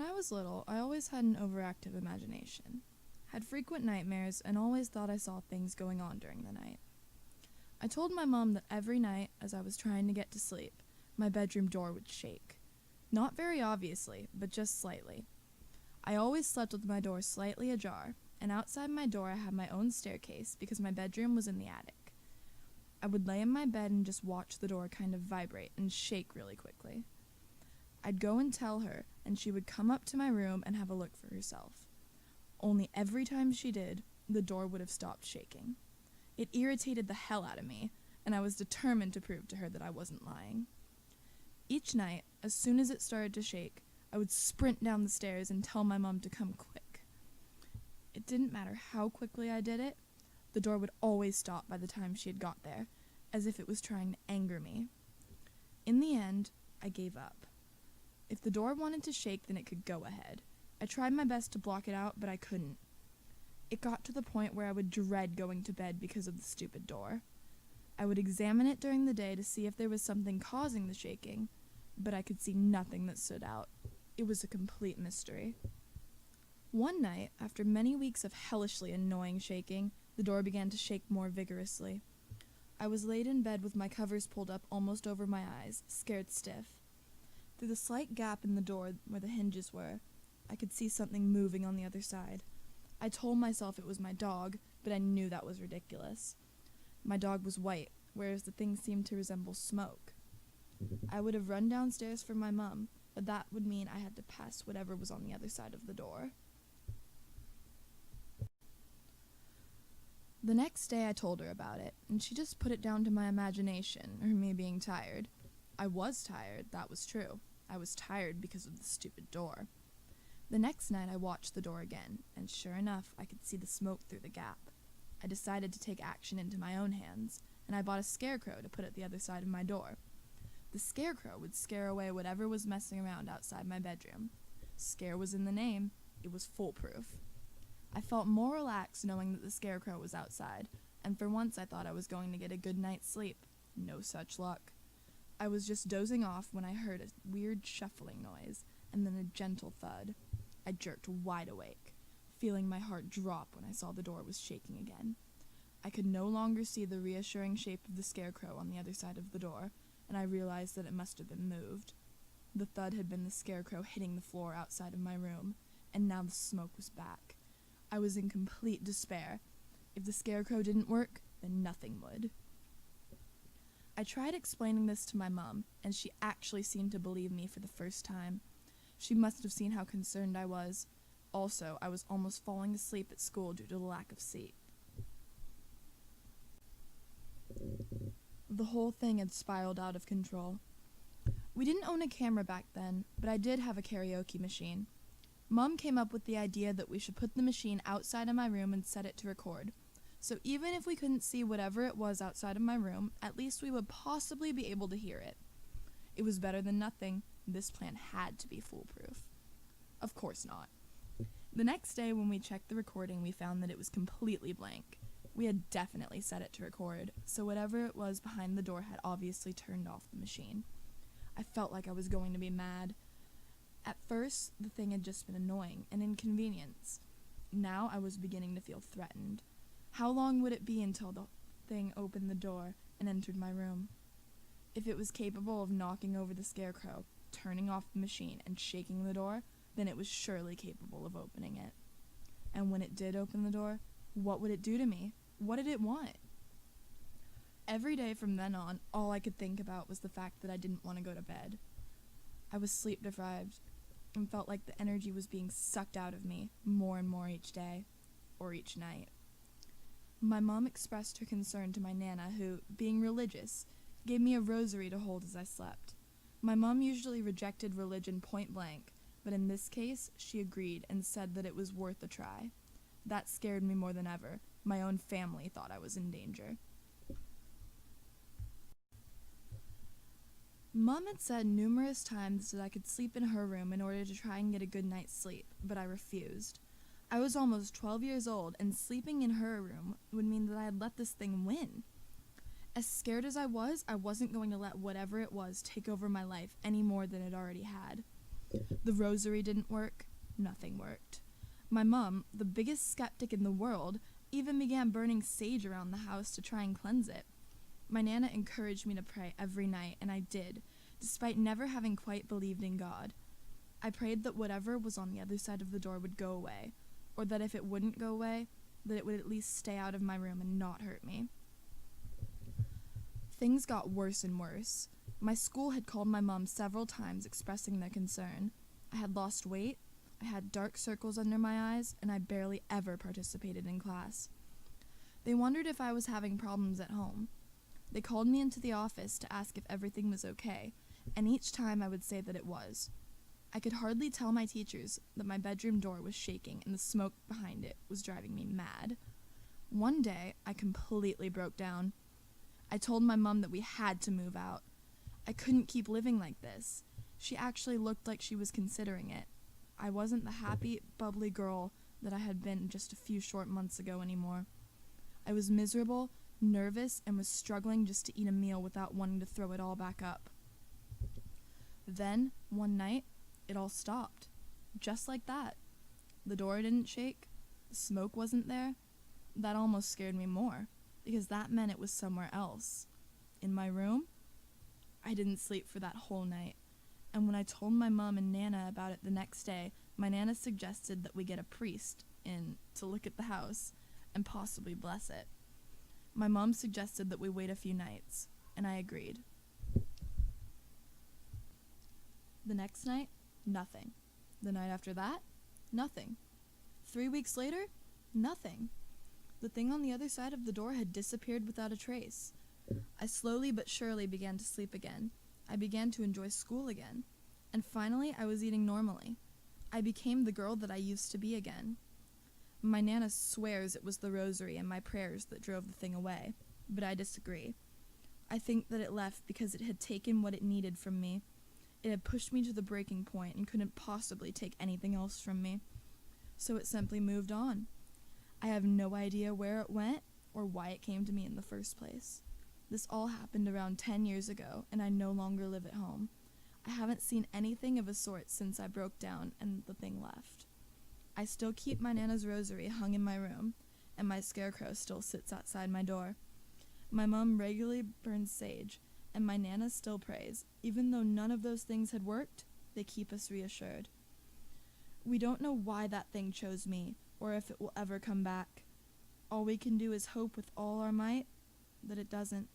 When I was little, I always had an overactive imagination, had frequent nightmares, and always thought I saw things going on during the night. I told my mom that every night, as I was trying to get to sleep, my bedroom door would shake. Not very obviously, but just slightly. I always slept with my door slightly ajar, and outside my door I had my own staircase because my bedroom was in the attic. I would lay in my bed and just watch the door kind of vibrate and shake really quickly. I'd go and tell her, and she would come up to my room and have a look for herself. Only every time she did, the door would have stopped shaking. It irritated the hell out of me, and I was determined to prove to her that I wasn't lying. Each night, as soon as it started to shake, I would sprint down the stairs and tell my mom to come quick. It didn't matter how quickly I did it, the door would always stop by the time she had got there, as if it was trying to anger me. In the end, I gave up. If the door wanted to shake, then it could go ahead. I tried my best to block it out, but I couldn't. It got to the point where I would dread going to bed because of the stupid door. I would examine it during the day to see if there was something causing the shaking, but I could see nothing that stood out. It was a complete mystery. One night, after many weeks of hellishly annoying shaking, the door began to shake more vigorously. I was laid in bed with my covers pulled up almost over my eyes, scared stiff. Through the slight gap in the door where the hinges were, I could see something moving on the other side. I told myself it was my dog, but I knew that was ridiculous. My dog was white, whereas the thing seemed to resemble smoke. I would have run downstairs for my mom, but that would mean I had to pass whatever was on the other side of the door. The next day I told her about it, and she just put it down to my imagination, or me being tired. I was tired, that was true. I was tired because of the stupid door. The next night I watched the door again, and sure enough, I could see the smoke through the gap. I decided to take action into my own hands, and I bought a scarecrow to put at the other side of my door. The scarecrow would scare away whatever was messing around outside my bedroom. Scare was in the name. It was foolproof. I felt more relaxed knowing that the scarecrow was outside, and for once I thought I was going to get a good night's sleep. No such luck. I was just dozing off when I heard a weird shuffling noise, and then a gentle thud. I jerked wide awake, feeling my heart drop when I saw the door was shaking again. I could no longer see the reassuring shape of the scarecrow on the other side of the door, and I realized that it must have been moved. The thud had been the scarecrow hitting the floor outside of my room, and now the smoke was back. I was in complete despair. If the scarecrow didn't work, then nothing would. I tried explaining this to my mom, and she actually seemed to believe me for the first time. She must have seen how concerned I was. Also, I was almost falling asleep at school due to the lack of sleep. The whole thing had spiraled out of control. We didn't own a camera back then, but I did have a karaoke machine. Mom came up with the idea that we should put the machine outside of my room and set it to record. So even if we couldn't see whatever it was outside of my room, at least we would possibly be able to hear it. It was better than nothing. This plan had to be foolproof. Of course not. The next day when we checked the recording, we found that it was completely blank. We had definitely set it to record, so whatever it was behind the door had obviously turned off the machine. I felt like I was going to be mad. At first, the thing had just been annoying, an inconvenience. Now I was beginning to feel threatened. How long would it be until the thing opened the door and entered my room? If it was capable of knocking over the scarecrow, turning off the machine, and shaking the door, then it was surely capable of opening it. And when it did open the door, what would it do to me? What did it want? Every day from then on, all I could think about was the fact that I didn't want to go to bed. I was sleep deprived and felt like the energy was being sucked out of me more and more each day, or each night. My mom expressed her concern to my Nana, who, being religious, gave me a rosary to hold as I slept. My mom usually rejected religion point blank, but in this case, she agreed and said that it was worth a try. That scared me more than ever. My own family thought I was in danger. Mom had said numerous times that I could sleep in her room in order to try and get a good night's sleep, but I refused. I was almost 12 years old, and sleeping in her room would mean that I had let this thing win. As scared as I wasn't going to let whatever it was take over my life any more than it already had. The rosary didn't work. Nothing worked. My mom, the biggest skeptic in the world, even began burning sage around the house to try and cleanse it. My Nana encouraged me to pray every night, and I did, despite never having quite believed in God. I prayed that whatever was on the other side of the door would go away, or that if it wouldn't go away, that it would at least stay out of my room and not hurt me. Things got worse and worse. My school had called my mom several times expressing their concern. I had lost weight, I had dark circles under my eyes, and I barely ever participated in class. They wondered if I was having problems at home. They called me into the office to ask if everything was okay, and each time I would say that it was. I could hardly tell my teachers that my bedroom door was shaking and the smoke behind it was driving me mad. One day, I completely broke down. I told my mom that we had to move out. I couldn't keep living like this. She actually looked like she was considering it. I wasn't the happy, bubbly girl that I had been just a few short months ago anymore. I was miserable, nervous, and was struggling just to eat a meal without wanting to throw it all back up. Then, one night, it all stopped. Just like that. The door didn't shake. The smoke wasn't there. That almost scared me more, because that meant it was somewhere else. In my room? I didn't sleep for that whole night. And when I told my mom and Nana about it the next day, my Nana suggested that we get a priest in to look at the house and possibly bless it. My mom suggested that we wait a few nights, and I agreed. The next night, nothing. The night after that, nothing. 3 weeks later, nothing. The thing on the other side of the door had disappeared without a trace. I slowly but surely began to sleep again. I began to enjoy school again. And finally, I was eating normally. I became the girl that I used to be again. My Nana swears it was the rosary and my prayers that drove the thing away, but I disagree. I think that it left because it had taken what it needed from me. It had pushed me to the breaking point and couldn't possibly take anything else from me. So it simply moved on. I have no idea where it went or why it came to me in the first place. This all happened around 10 years ago, and I no longer live at home. I haven't seen anything of a sort since I broke down and the thing left. I still keep my Nana's rosary hung in my room, and my scarecrow still sits outside my door. My mom regularly burns sage, and my Nana still prays. Even though none of those things had worked, they keep us reassured. We don't know why that thing chose me, or if it will ever come back. All we can do is hope with all our might that it doesn't.